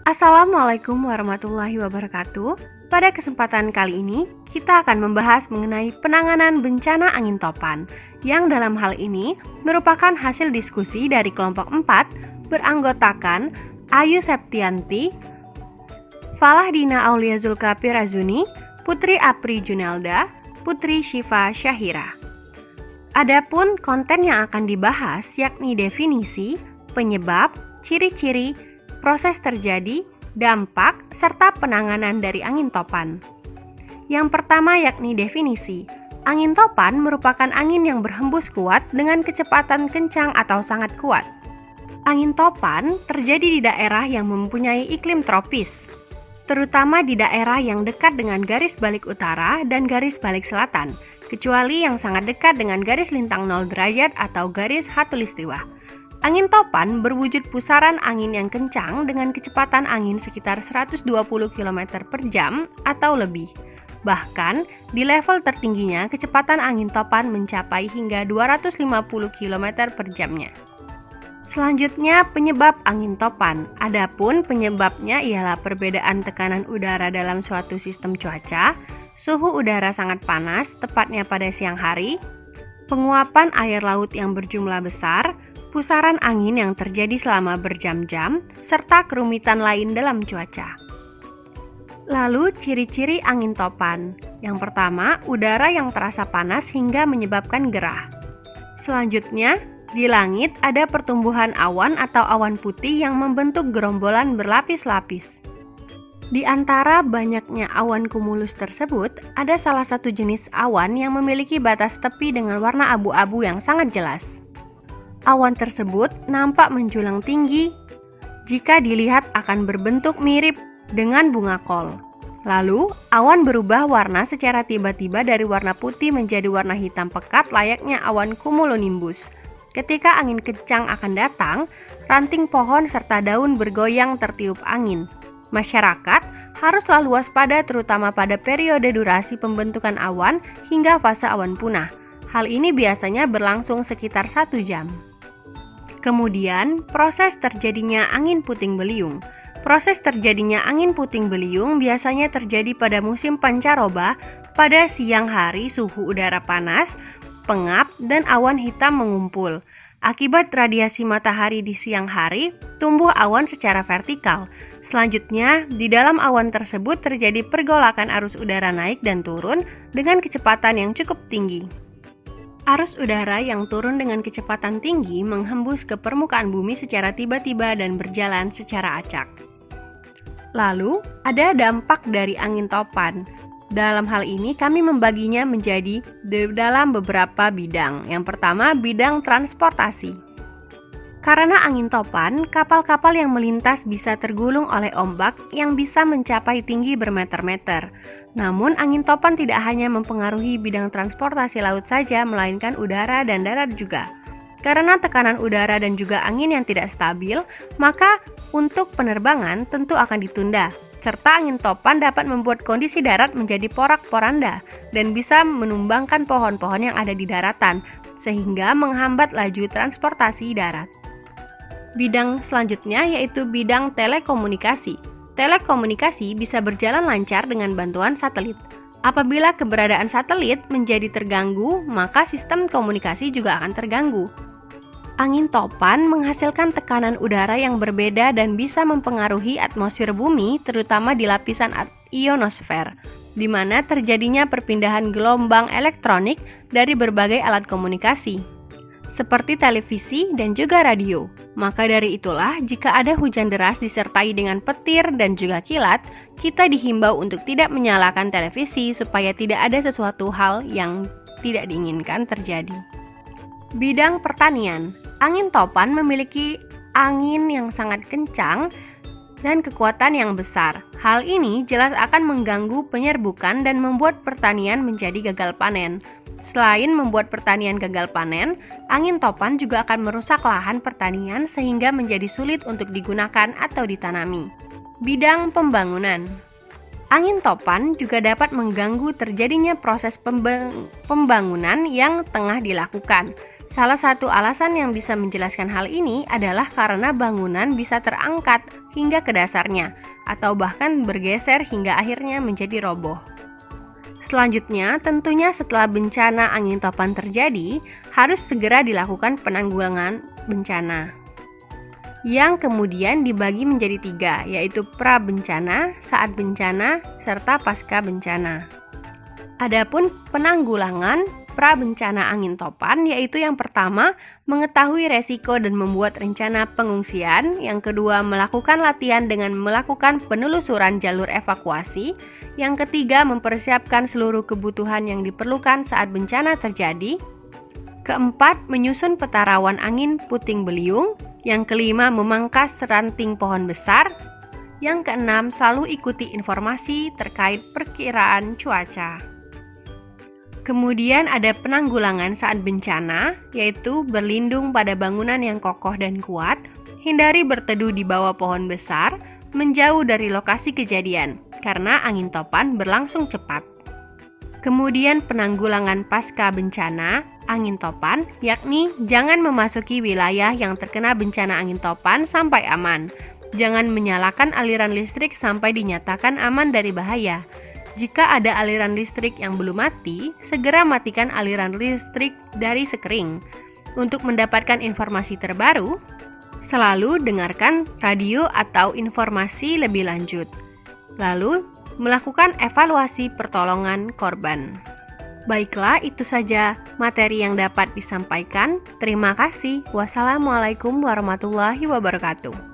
Assalamualaikum warahmatullahi wabarakatuh. Pada kesempatan kali ini, kita akan membahas mengenai penanganan bencana angin topan, yang dalam hal ini merupakan hasil diskusi dari kelompok 4 beranggotakan Ayu Septianti, Falahdina Aulia Zulkafli Razuni, Putri Apri Junelda, Putri Syifa Syahira. Adapun konten yang akan dibahas yakni definisi, penyebab, ciri-ciri, proses terjadi, dampak, serta penanganan dari angin topan. Yang pertama yakni definisi. Angin topan merupakan angin yang berhembus kuat dengan kecepatan kencang atau sangat kuat. Angin topan terjadi di daerah yang mempunyai iklim tropis, terutama di daerah yang dekat dengan garis balik utara dan garis balik selatan, kecuali yang sangat dekat dengan garis lintang 0 derajat atau garis khatulistiwa. Angin topan berwujud pusaran angin yang kencang dengan kecepatan angin sekitar 120 km per jam atau lebih. Bahkan, di level tertingginya kecepatan angin topan mencapai hingga 250 km per jamnya. Selanjutnya, penyebab angin topan. Adapun penyebabnya ialah perbedaan tekanan udara dalam suatu sistem cuaca, suhu udara sangat panas, tepatnya pada siang hari, penguapan air laut yang berjumlah besar, pusaran angin yang terjadi selama berjam-jam, serta kerumitan lain dalam cuaca. Lalu, ciri-ciri angin topan. Yang pertama, udara yang terasa panas hingga menyebabkan gerah. Selanjutnya, di langit ada pertumbuhan awan atau awan putih yang membentuk gerombolan berlapis-lapis. Di antara banyaknya awan kumulus tersebut, ada salah satu jenis awan yang memiliki batas tepi dengan warna abu-abu yang sangat jelas. Awan tersebut nampak menjulang tinggi jika dilihat akan berbentuk mirip dengan bunga kol. Lalu, awan berubah warna secara tiba-tiba dari warna putih menjadi warna hitam pekat layaknya awan cumulonimbus. Ketika angin kencang akan datang, ranting pohon serta daun bergoyang tertiup angin. Masyarakat harus selalu waspada terutama pada periode durasi pembentukan awan hingga fase awan punah. Hal ini biasanya berlangsung sekitar 1 jam. Kemudian, proses terjadinya angin puting beliung. Proses terjadinya angin puting beliung biasanya terjadi pada musim pancaroba pada siang hari suhu udara panas, pengap, dan awan hitam mengumpul. Akibat radiasi matahari di siang hari, tumbuh awan secara vertikal. Selanjutnya, di dalam awan tersebut terjadi pergolakan arus udara naik dan turun dengan kecepatan yang cukup tinggi. Arus udara yang turun dengan kecepatan tinggi menghembus ke permukaan bumi secara tiba-tiba dan berjalan secara acak. Lalu, ada dampak dari angin topan. Dalam hal ini, kami membaginya menjadi dalam beberapa bidang. Yang pertama, bidang transportasi. Karena angin topan, kapal-kapal yang melintas bisa tergulung oleh ombak yang bisa mencapai tinggi bermeter-meter. Namun, angin topan tidak hanya mempengaruhi bidang transportasi laut saja, melainkan udara dan darat juga. Karena tekanan udara dan juga angin yang tidak stabil, maka untuk penerbangan tentu akan ditunda. Serta angin topan dapat membuat kondisi darat menjadi porak-poranda dan bisa menumbangkan pohon-pohon yang ada di daratan, sehingga menghambat laju transportasi darat. Bidang selanjutnya yaitu bidang telekomunikasi. Telekomunikasi bisa berjalan lancar dengan bantuan satelit. Apabila keberadaan satelit menjadi terganggu, maka sistem komunikasi juga akan terganggu. Angin topan menghasilkan tekanan udara yang berbeda dan bisa mempengaruhi atmosfer bumi, terutama di lapisan ionosfer, di mana terjadinya perpindahan gelombang elektronik dari berbagai alat komunikasi, seperti televisi dan juga radio. Maka dari itulah, jika ada hujan deras disertai dengan petir dan juga kilat, kita dihimbau untuk tidak menyalakan televisi supaya tidak ada sesuatu hal yang tidak diinginkan terjadi. Bidang pertanian. Angin topan memiliki angin yang sangat kencang dan kekuatan yang besar. Hal ini jelas akan mengganggu penyerbukan dan membuat pertanian menjadi gagal panen. Selain membuat pertanian gagal panen, angin topan juga akan merusak lahan pertanian sehingga menjadi sulit untuk digunakan atau ditanami. Bidang pembangunan. Angin topan juga dapat mengganggu terjadinya proses pembangunan yang tengah dilakukan, Salah satu alasan yang bisa menjelaskan hal ini adalah karena bangunan bisa terangkat hingga ke dasarnya, atau bahkan bergeser hingga akhirnya menjadi roboh. Selanjutnya, tentunya setelah bencana angin topan terjadi, harus segera dilakukan penanggulangan bencana, yang kemudian dibagi menjadi 3, yaitu pra-bencana, saat bencana, serta pasca bencana. Adapun penanggulangan pra-bencana angin topan, yaitu yang pertama, mengetahui resiko dan membuat rencana pengungsian. Yang kedua, melakukan latihan dengan melakukan penelusuran jalur evakuasi. Yang ketiga, mempersiapkan seluruh kebutuhan yang diperlukan saat bencana terjadi. Keempat, menyusun peta rawan angin puting beliung. Yang kelima, memangkas ranting pohon besar. Yang keenam, selalu ikuti informasi terkait perkiraan cuaca. Kemudian ada penanggulangan saat bencana, yaitu berlindung pada bangunan yang kokoh dan kuat, hindari berteduh di bawah pohon besar, menjauh dari lokasi kejadian, karena angin topan berlangsung cepat. Kemudian penanggulangan pasca bencana, angin topan, yakni jangan memasuki wilayah yang terkena bencana angin topan sampai aman. Jangan menyalakan aliran listrik sampai dinyatakan aman dari bahaya. Jika ada aliran listrik yang belum mati, segera matikan aliran listrik dari sekering. Untuk mendapatkan informasi terbaru, selalu dengarkan radio atau informasi lebih lanjut. Lalu, melakukan evaluasi pertolongan korban. Baiklah, itu saja materi yang dapat disampaikan. Terima kasih. Wassalamualaikum warahmatullahi wabarakatuh.